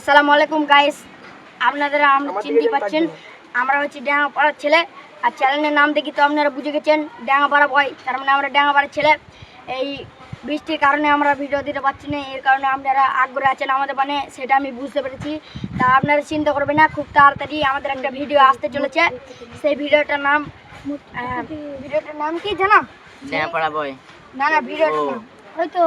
আসসালামু আলাইকুম গাইস, আপনারা চিনতে পারছেন আমরা হচ্ছে ডাঙ্গাপাড়ার ছেলে। আর চ্যানেলের নাম দেখি তো আপনারা বুঝে গেছেন, ডাঙ্গাপাড়া বয়, তার মানে আমরা ডাঙ্গাপাড়ার ছেলে। এই বৃষ্টির কারণে আমরা ভিডিও দিতে পারছি না, এর কারণে আপনারা আগ্রহ আছেন আমাদের মানে, সেটা আমি বুঝতে পেরেছি। তা আপনারা চিন্তা করবেন না, খুব তাড়াতাড়ি আমাদের একটা ভিডিও আসতে চলেছে। সেই ভিডিওটার নাম কি জানো? ডাঙ্গাপাড়া বয় না ভিডিওটার নাম হয়তো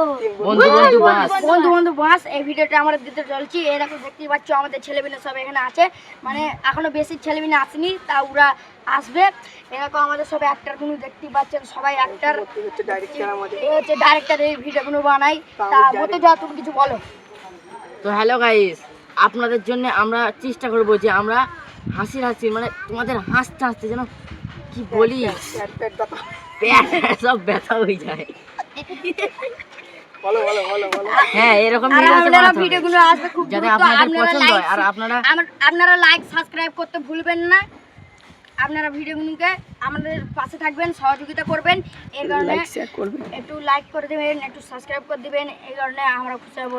বন্ধু বাস। এই ভিডিওটা আমরা দিতে চলছি। এরকম দেখতেই পাচ্ছ আমাদের ছেলেমেয়ে সব এখানে আছে, মানে এখনো বেশি ছেলেমেয়ে আসেনি, তা ওরা আসবে। এরকম আমাদের সব অ্যাক্টারগুলো দেখতেই পাচ্ছেন, সবাই অ্যাক্টার হচ্ছে ডাইরেক্টর এই ভিডিওগুলো বানাই। তা বলতে যাও, তুমি কিছু বলো। তো হ্যালো গাইস, আপনাদের জন্য আমরা চেষ্টা করবো যে আমরা হাসি মানে তোমাদের হাসতে হাসতে যেন কি বলি সব ব্যথা হয়ে যায়। হ্যাঁ, এরকম ভিডিওগুলো আসবে খুব যাতে আপনাদের পছন্দ হয়। আর আপনারা লাইক সাবস্ক্রাইব করতে ভুলবেন না। আপনারা ভিডিওগুলোকে আমাদের পাশে থাকবেন, সহযোগিতা করবেন। এই কারণে একটু লাইক করে দেবেন, একটু সাবস্ক্রাইব করে দেবেন, এই কারণে আমরা খুশি হব।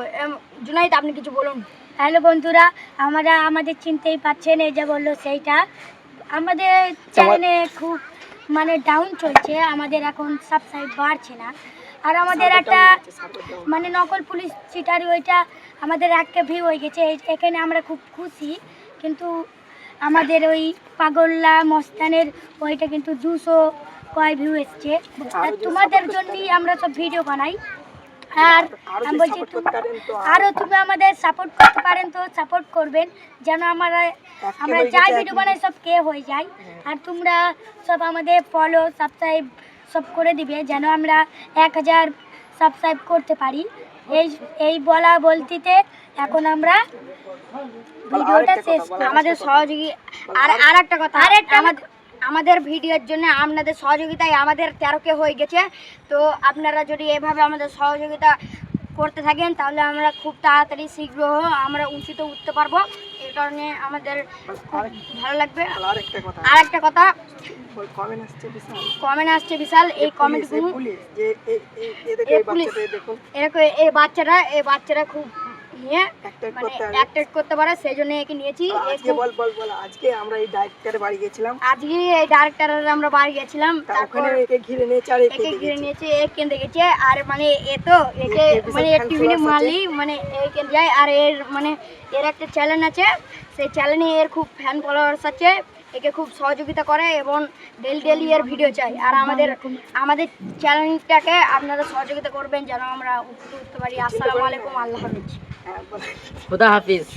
জুনাইদ, আপনি কিছু বলুন। হ্যালো বন্ধুরা, আমাদের চিনতেই পাচ্ছেন, এই যে বললো সেইটা। আমাদের চ্যানেলে খুব মানে ডাউন চলছে, আমাদের এখন সাবস্ক্রাইব বাড়ছে না। আর আমাদের একটা মানে নকল পুলিশ চিটারি, ওইটা আমাদের 1K ভিউ হয়ে গেছে, এখানে আমরা খুব খুশি। কিন্তু আমাদের ওই পাগল্লা মস্তানের ওইটা কিন্তু 200 কয় ভিউ এসছে। তোমাদের জন্যই আমরা সব ভিডিও বানাই। আর আমি বলছি আরও তুমি আমাদের সাপোর্ট করতে পারেন, তো সাপোর্ট করবেন যেন আমরা যাই ভিডিও বানাই সব কে হয়ে যায়। আর তোমরা সব আমাদের ফলো সাবস্ক্রাইব সব করে দিবে যেন আমরা 1000 সাবস্ক্রাইব করতে পারি। এই বলা বলতিতে এখন আমরা ভিডিওটা শেষ করি। আমাদের সহযোগী আর একটা কথা, আমাদের ভিডিওর জন্য আপনাদের সহযোগিতায় আমাদের 13K হয়ে গেছে। তো আপনারা যদি এভাবে আমাদের সহযোগিতা করতে থাকেন, তাহলে আমরা খুব তাড়াতাড়ি শীঘ্র আমরা উঁচুতে উঠতে পারবো। এই কারণে আমাদের ভালো লাগবে। আর একটা কথা, কমেন্ট আসছে বিশাল। এই কমেন্টগুলো এই বাচ্চারা খুব করতে পারে, সেই জন্য একে নিয়েছি। আজকে আমরা এই ডাইরেক্টরের বাড়ি গেছিলাম, আমরা বাড়ি গেছিলাম, তারপর একে ঘিরে নিয়েছে, একে দেখেছে। আর মানে একে মানে টিভি মারলি মানে একে যায়। আর এর একটা চ্যানেল আছে, সেই চ্যানেলে এর খুব ফ্যান ফলোয়ার্স আছে, একে খুব সহযোগিতা করে এবং ডেলি এর ভিডিও চাই। আর আমাদের চ্যানেলটাকে আপনারা সহযোগিতা করবেন যেন আমরা উঠতে পারি। আসসালামু আলাইকুম, আল্লাহ হাফিজ। খুদা হাফিজ।